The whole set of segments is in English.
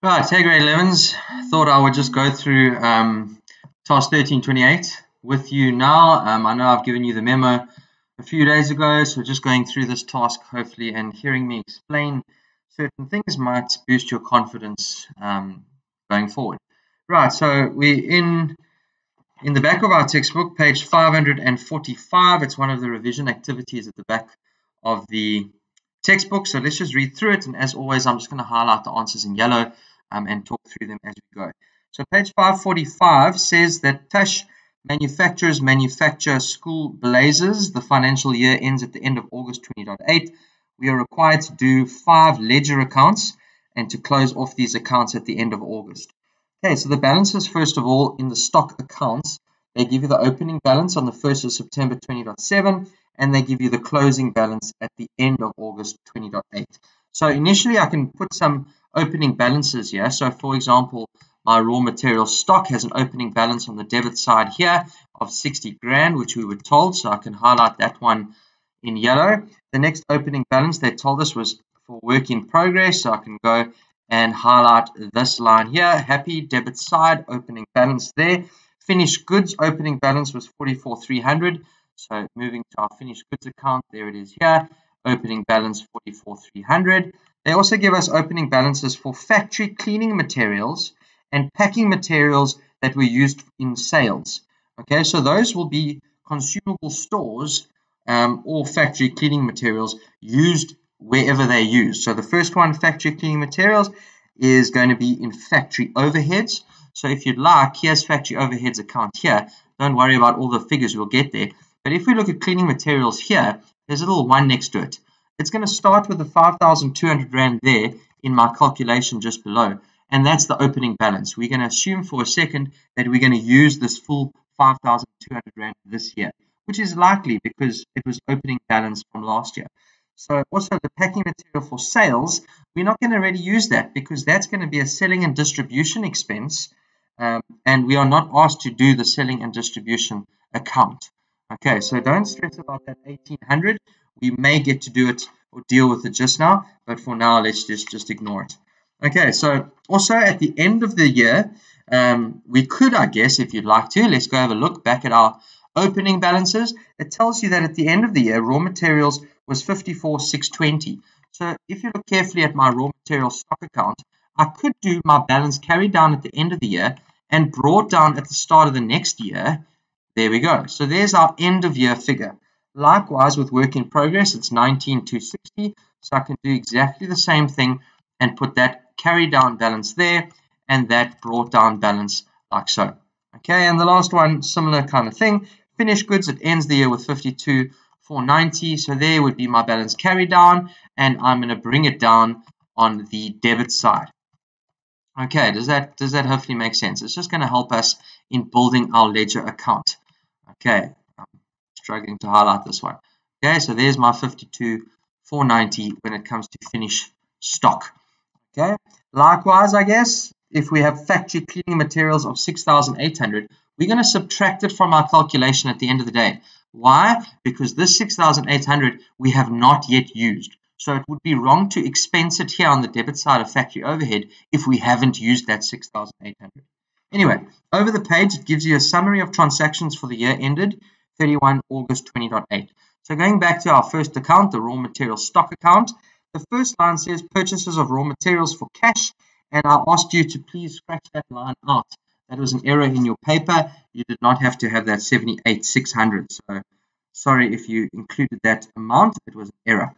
Right, hey grade 11s, thought I would just go through task 1328 with you now. I know I've given you the memo a few days ago, so just going through this task hopefully and hearing me explain certain things might boost your confidence going forward. Right, so we're in the back of our textbook, page 545. It's one of the revision activities at the back of the textbook. So let's just read through it. And as always, I'm just going to highlight the answers in yellow and talk through them as we go. So page 545 says that Tash manufacturers manufacture school blazers. The financial year ends at the end of August 2008. We are required to do 5 ledger accounts and to close off these accounts at the end of August. Okay, so the balances, first of all, in the stock accounts, they give you the opening balance on the 1st of September 20.7, and they give you the closing balance at the end of August 20.8. So initially, I can put some opening balances here. So for example, my raw material stock has an opening balance on the debit side here of 60 grand, which we were told. So I can highlight that one in yellow. The next opening balance they told us was for work in progress. So I can go and highlight this line here. Happy debit side, opening balance there. Finished goods opening balance was 44,300. So moving to our finished goods account, there it is here. Opening balance 44,300. They also give us opening balances for factory cleaning materials and packing materials that were used in sales. Okay, so those will be consumable stores or factory cleaning materials used wherever they're used. So the first one, factory cleaning materials, is going to be in factory overheads. So if you'd like, here's factory overheads account here. Don't worry about all the figures, we'll get there. But if we look at cleaning materials here, there's a little one next to it. It's going to start with the 5,200 Rand there in my calculation just below. And that's the opening balance. We're going to assume for a second that we're going to use this full 5,200 Rand this year, which is likely because it was opening balance from last year. So also the packing material for sales, we're not going to really use that because that's going to be a selling and distribution expense. And we are not asked to do the selling and distribution account. Okay, so don't stress about that 1,800. We may get to do it or deal with it just now, but for now, let's just ignore it. Okay, so also at the end of the year, we could, I guess, if you'd like to, let's go have a look back at our opening balances. It tells you that at the end of the year, raw materials was 54,620. So if you look carefully at my raw material stock account, I could do my balance carried down at the end of the year and brought down at the start of the next year. There we go. So there's our end of year figure. Likewise, with work in progress, it's 19,260. So I can do exactly the same thing and put that carried down balance there and that brought down balance like so. Okay, and the last one, similar kind of thing. Finished goods, it ends the year with 52,490. So there would be my balance carried down, and I'm going to bring it down on the debit side. Okay, does that hopefully make sense? It's just going to help us in building our ledger account. Okay, I'm struggling to highlight this one. Okay, so there's my 52,490 when it comes to finished stock. Okay, likewise, I guess, if we have factory cleaning materials of 6,800, we're going to subtract it from our calculation at the end of the day. Why? Because this 6,800 we have not yet used. So it would be wrong to expense it here on the debit side of factory overhead if we haven't used that 6,800. Anyway, over the page, it gives you a summary of transactions for the year ended 31 August 20.8. So going back to our first account, the raw material stock account, the first line says purchases of raw materials for cash, and I asked you to please scratch that line out. That was an error in your paper. You did not have to have that 78,600. So sorry if you included that amount. It was an error.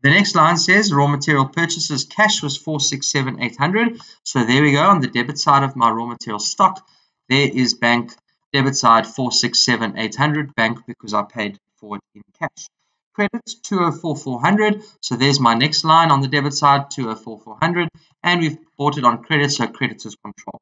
The next line says raw material purchases cash was 467,800. So there we go on the debit side of my raw material stock. There is bank debit side 467,800 bank because I paid for it in cash. Credits 204,400. So there's my next line on the debit side 204,400, and we've bought it on credit, so creditors control.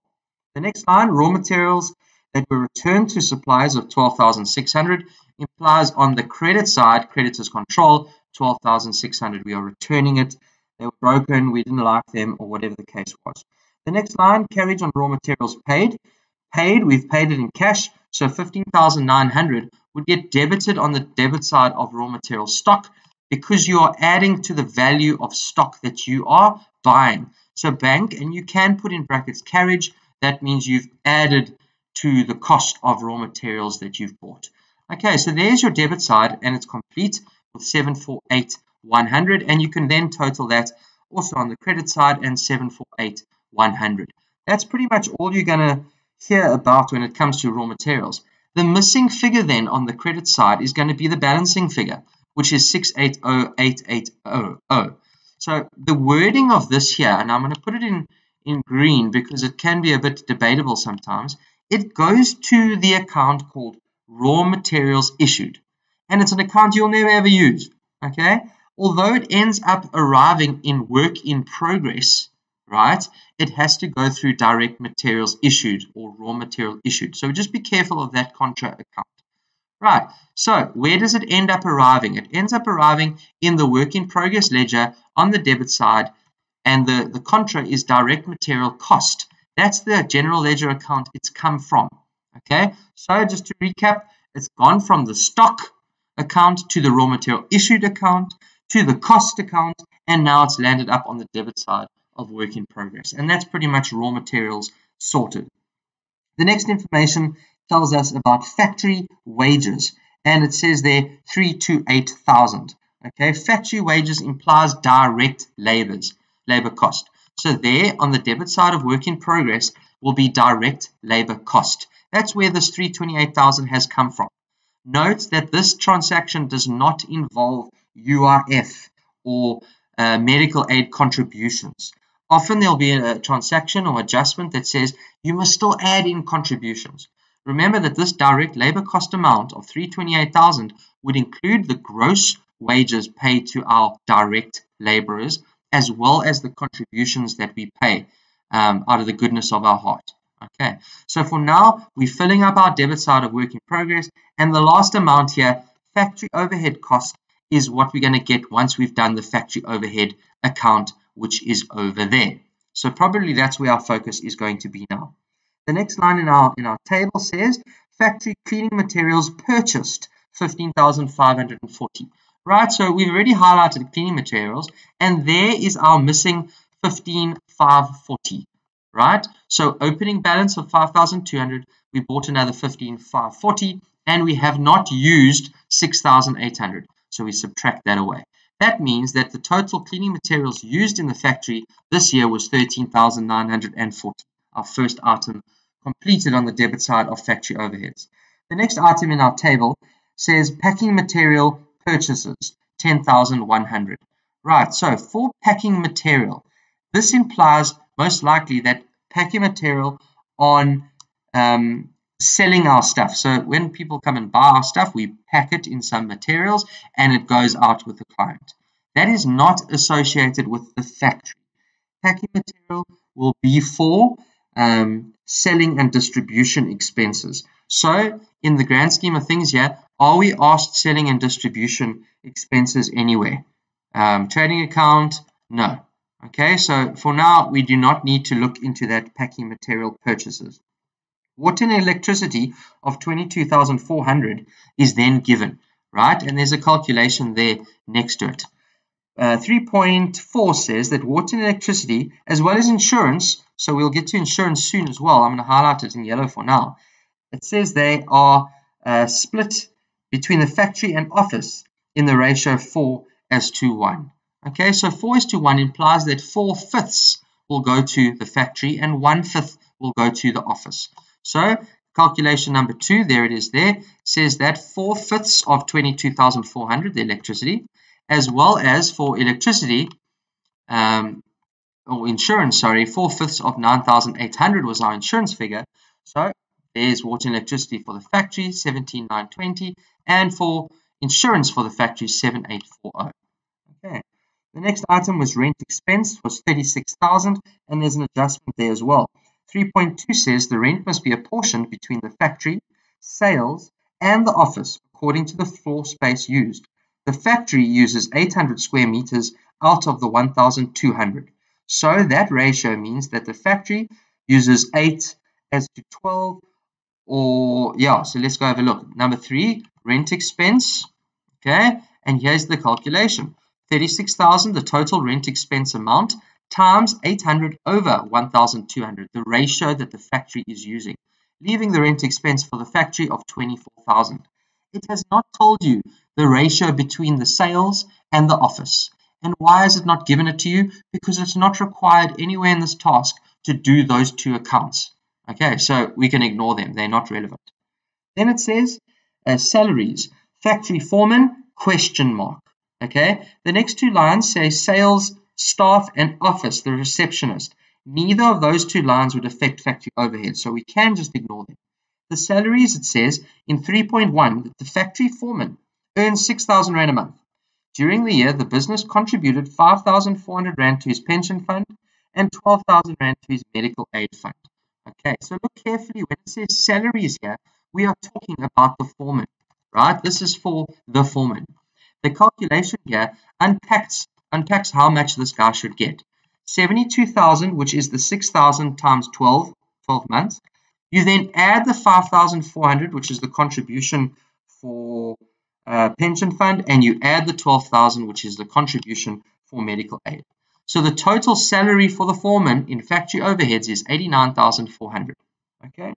The next line, raw materials that were returned to suppliers of 12,600, implies on the credit side, creditors control 12,600. We are returning it. They were broken, we didn't like them, or whatever the case was. The next line, carriage on raw materials paid. We've paid it in cash, so 15,900 would get debited on the debit side of raw material stock because you are adding to the value of stock that you are buying. So bank, and you can put in brackets carriage, that means you've added to the cost of raw materials that you've bought. Okay, so there's your debit side, and it's complete with 748,100, and you can then total that also on the credit side and 748,100. That's pretty much all you're going to hear about when it comes to raw materials. The missing figure then on the credit side is going to be the balancing figure, which is 680,880. So the wording of this here, and I'm going to put it in green because it can be a bit debatable sometimes, it goes to the account called raw materials issued. And it's an account you'll never ever use, okay? Although it ends up arriving in work in progress, right, it has to go through direct materials issued or raw material issued. So just be careful of that contra account. Right, so where does it end up arriving? It ends up arriving in the work in progress ledger on the debit side, and the contra is direct material cost. That's the general ledger account it's come from. Okay, so just to recap, it's gone from the stock account to the raw material issued account to the cost account, and now it's landed up on the debit side of work in progress. And that's pretty much raw materials sorted. The next information tells us about factory wages, and it says there 328,000. Okay, factory wages implies direct labor cost. So there on the debit side of work in progress will be direct labor cost. That's where this 328,000 has come from. Note that this transaction does not involve UIF or medical aid contributions. Often there'll be a transaction or adjustment that says you must still add in contributions. Remember that this direct labor cost amount of 328,000 would include the gross wages paid to our direct laborers, as well as the contributions that we pay out of the goodness of our heart. Okay, so for now, we're filling up our debit side of work in progress, and the last amount here, factory overhead cost, is what we're going to get once we've done the factory overhead account, which is over there. So probably that's where our focus is going to be now. The next line in our table says factory cleaning materials purchased 15,540. Right, so we've already highlighted cleaning materials, and there is our missing 15,540. Right, so opening balance of 5,200, we bought another 15,540, and we have not used 6,800, so we subtract that away. That means that the total cleaning materials used in the factory this year was 13,940, our first item completed on the debit side of factory overheads. The next item in our table says packing material purchases, 10,100. Right, so for packing material, this implies most likely that packing material on selling our stuff. So when people come and buy our stuff, we pack it in some materials and it goes out with the client. That is not associated with the factory. Packing material will be for selling and distribution expenses. So in the grand scheme of things here, are we asked selling and distribution expenses anywhere? Trading account? No. Okay, so for now, we do not need to look into that packing material purchases. Water and electricity of 22,400 is then given, right? And there's a calculation there next to it. 3.4 says that water and electricity, as well as insurance, so we'll get to insurance soon as well. I'm going to highlight it in yellow for now. It says they are split between the factory and office in the ratio 4:1. Okay, so 4:1 implies that 4/5 will go to the factory and 1/5 will go to the office. So calculation number 2, there it is there, says that 4/5 of 22,400, the electricity, as well as for electricity, or insurance, sorry, 4/5 of 9,800 was our insurance figure. So there's water and electricity for the factory, 17,920, and for insurance for the factory, 7,840. Okay. The next item was rent expense, was 36,000, and there's an adjustment there as well. 3.2 says the rent must be apportioned between the factory, sales, and the office according to the floor space used. The factory uses 800 square meters out of the 1,200. So that ratio means that the factory uses 8:12, or yeah, so let's go have a look. Number 3, rent expense, okay, And here's the calculation. 36,000, the total rent expense amount, times 800 over 1,200, the ratio that the factory is using, leaving the rent expense for the factory of 24,000. It has not told you the ratio between the sales and the office. And why has it not given it to you? Because it's not required anywhere in this task to do those two accounts. Okay, so we can ignore them. They're not relevant. Then it says salaries, factory foreman, question mark. Okay, the next two lines say sales, staff, and office, the receptionist. Neither of those two lines would affect factory overhead, so we can just ignore them. The salaries, it says in 3.1 that the factory foreman earns 6,000 Rand a month. During the year, the business contributed 5,400 Rand to his pension fund and 12,000 Rand to his medical aid fund. Okay, so look carefully when it says salaries here, we are talking about the foreman, right? This is for the foreman. The calculation here unpacks how much this guy should get. 72,000, which is the 6,000 times 12 months. You then add the 5,400, which is the contribution for pension fund, and you add the 12,000, which is the contribution for medical aid. So the total salary for the foreman in factory overheads is 89,400. Okay.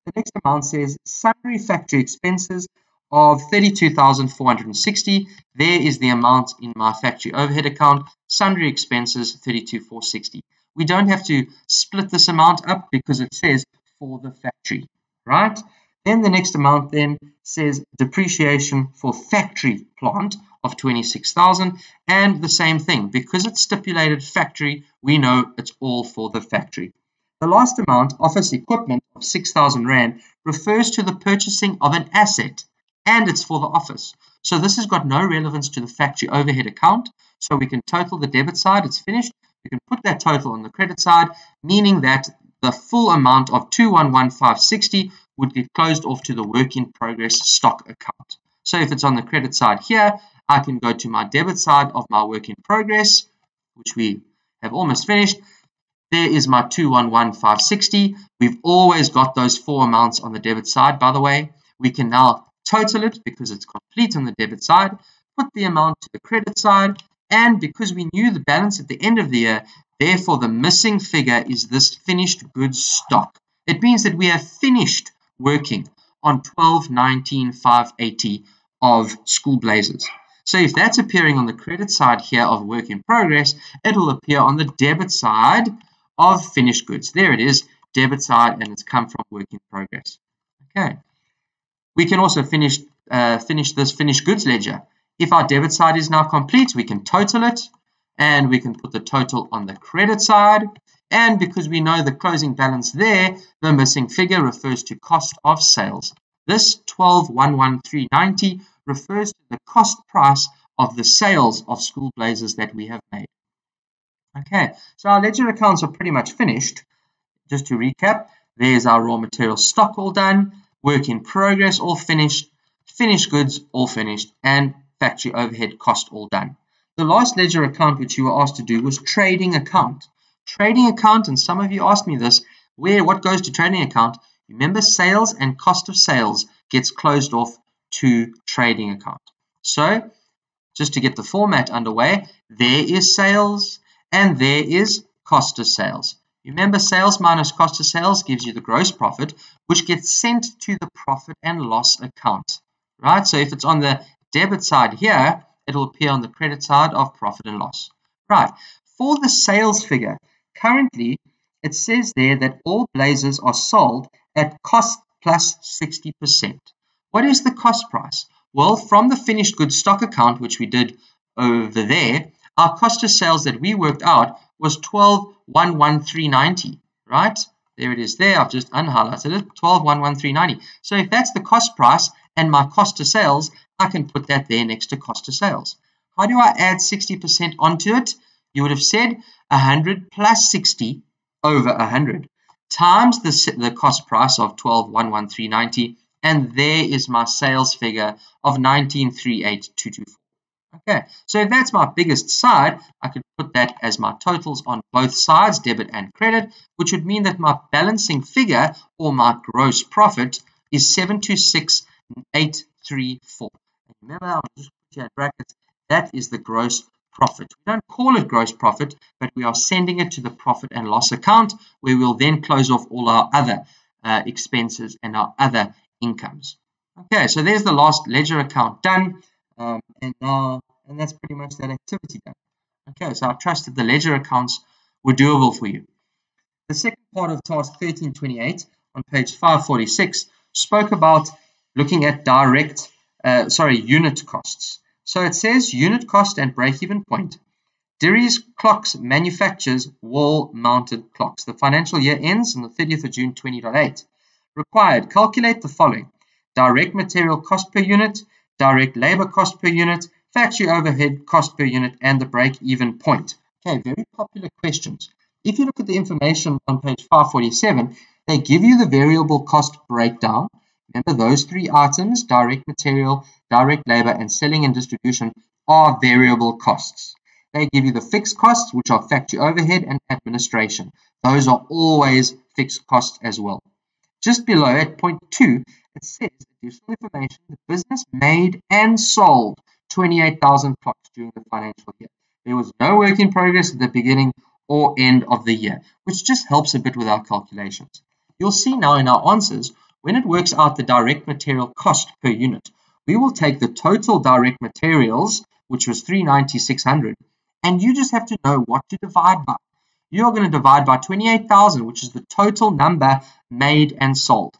The next amount says sundry factory expenses of 32,460. There is the amount in my factory overhead account. Sundry expenses 32,460. We don't have to split this amount up because it says for the factory, right? Then the next amount then says depreciation for factory plant of 26,000, and the same thing, because it's stipulated factory, we know it's all for the factory. The last amount, office equipment of 6,000 Rand, refers to the purchasing of an asset, and it's for the office. So this has got no relevance to the factory overhead account, so we can total the debit side, it's finished. We can put that total on the credit side, meaning that the full amount of 211,560 would get closed off to the work in progress stock account. So if it's on the credit side here, I can go to my debit side of my work in progress, which we have almost finished. There is my 211,560. We've always got those four amounts on the debit side, by the way. We can now total it because it's complete on the debit side, put the amount to the credit side, and because we knew the balance at the end of the year, therefore the missing figure is this finished goods stock. It means that we have finished working on 12,19,580 of school blazers. So if that's appearing on the credit side here of work in progress, it will appear on the debit side of finished goods. There it is, debit side, and it's come from work in progress. Okay. We can also finish this finished goods ledger. If our debit side is now complete, we can total it, and we can put the total on the credit side. And because we know the closing balance there, the missing figure refers to cost of sales. This 12,113.90 refers to the cost price of the sales of school blazers that we have made. Okay, so our ledger accounts are pretty much finished. Just to recap, there's our raw material stock all done, work in progress all finished, finished goods all finished, and factory overhead cost all done. The last ledger account which you were asked to do was trading account. Trading account, and some of you asked me this, what goes to trading account? Remember, sales and cost of sales gets closed off to trading account. So, just to get the format underway, there is sales and there is cost of sales. Remember, sales minus cost of sales gives you the gross profit, which gets sent to the profit and loss account, right? So if it's on the debit side here, it will appear on the credit side of profit and loss, right? For the sales figure, currently it says there that all blazers are sold at cost plus 60%. What is the cost price? Well, from the finished goods stock account, which we did over there, our cost of sales that we worked out was 12,113.90, right? There it is there. I've just unhighlighted it, 12,113.90. So if that's the cost price and my cost of sales, I can put that there next to cost of sales. How do I add 60% onto it? You would have said 100 plus 60 over 100 times the cost price of 12,113.90, and there is my sales figure of 19,38224. Okay, so if that's my biggest side, I could put that as my totals on both sides, debit and credit, which would mean that my balancing figure or my gross profit is 726,834. Remember, I'll just put 28 brackets, that is the gross profit. We don't call it gross profit, but we are sending it to the profit and loss account, where we'll then close off all our other expenses and our other incomes. Okay, so there's the last ledger account done, and that's pretty much that activity done. Okay, so I trust that the ledger accounts were doable for you. The second part of task 1328 on page 546 spoke about looking at unit costs. So it says unit cost and break-even point. Dairies Clocks manufactures wall-mounted clocks. The financial year ends on the 30th of June 2008. Required, calculate the following: direct material cost per unit, direct labor cost per unit, factory overhead cost per unit, and the break-even point. Okay, very popular questions. If you look at the information on page 547, they give you the variable cost breakdown. Remember, those three items, direct material, direct labor, and selling and distribution, are variable costs. They give you the fixed costs, which are factory overhead and administration. Those are always fixed costs as well. Just below at point 2, it says additional information: the business made and sold 28,000 clocks during the financial year. There was no work in progress at the beginning or end of the year, which just helps a bit with our calculations. You'll see now in our answers, when it works out the direct material cost per unit, we will take the total direct materials, which was 390,600, and you just have to know what to divide by. You are going to divide by 28,000, which is the total number made and sold.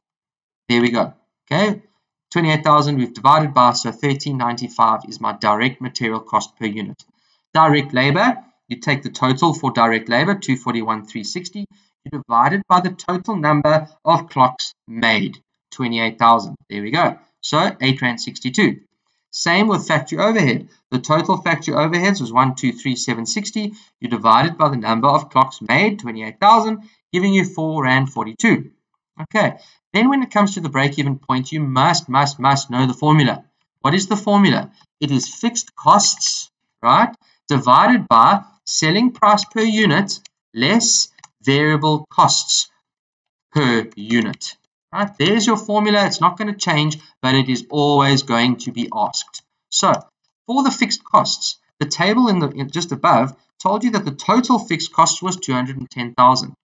There we go. Okay, 28,000 we've divided by, so 1395 is my direct material cost per unit. Direct labor, you take the total for direct labor, 241,360. You divide it by the total number of clocks made, 28,000. There we go. So 8.62 Rand. Same with factory overhead. The total factory overheads was 123,760. You divide it by the number of clocks made, 28,000, giving you 4.42 Rand. Okay. Then when it comes to the break-even point, you must know the formula. What is the formula? It is fixed costs, right, divided by selling price per unit less variable costs per unit. Right? There's your formula. It's not going to change, but it is always going to be asked. So for the fixed costs, the table just above told you that the total fixed cost was 210,000.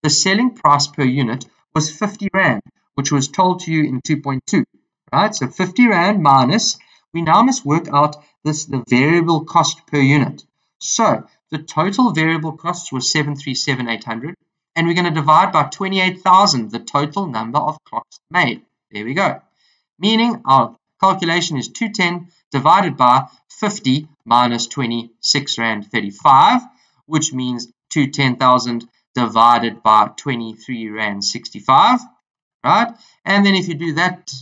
The selling price per unit was 50 Rand, which was told to you in 2.2. Right? So 50 Rand minus, we now must work out the variable cost per unit. So the total variable costs was 737,800, and we're going to divide by 28,000, the total number of clocks made. There we go. Meaning our calculation is 210 divided by 50 minus 26.35 Rand, which means 210,000 divided by 23.65 Rand, right? And then if you do that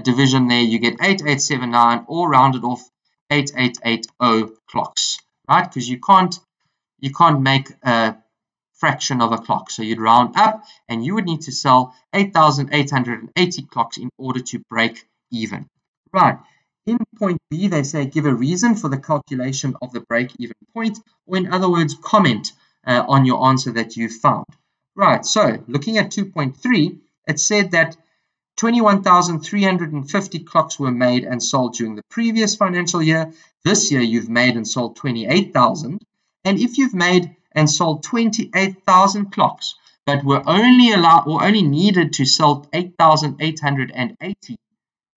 division there, you get 8879, or rounded off 8880 clocks, right? Because you can't make a fraction of a clock, so you'd round up, and you would need to sell 8,880 clocks in order to break even. Right. In point B, they say give a reason for the calculation of the break-even point, or in other words, comment on your answer that you found. Right. So looking at 2.3, it said that 21,350 clocks were made and sold during the previous financial year. This year, you've made and sold 28,000. And if you've made and sold 28,000 clocks, but were only needed to sell 8,880,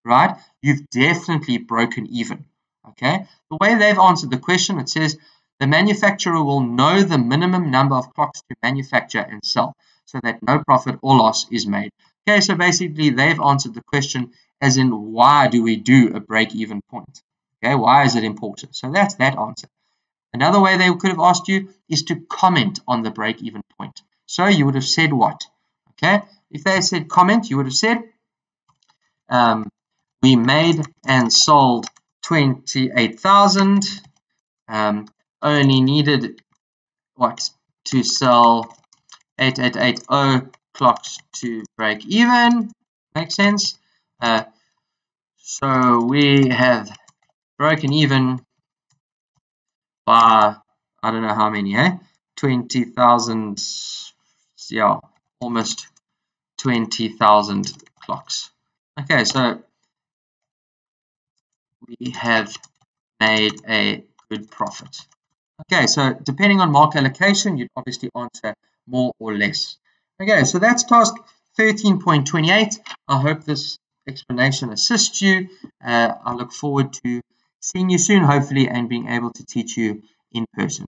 right? You've definitely broken even. Okay. The way they've answered the question, it says the manufacturer will know the minimum number of clocks to manufacture and sell, so that no profit or loss is made. Okay, so basically they've answered the question as in, why do we do a break-even point? Okay, why is it important? So that's that answer. Another way they could have asked you is to comment on the break-even point. So you would have said what? Okay, if they said comment, you would have said, we made and sold 28,000, only needed what? To sell 8880 clocks to break even. Makes sense? So we have broken even by, I don't know how many, 20,000, yeah, almost 20,000 clocks. Okay, so we have made a good profit. Okay, so depending on mark allocation, you'd obviously answer more or less. Okay, so that's task 13.28. I hope this explanation assists you. I look forward to seeing you soon, hopefully, and being able to teach you in person.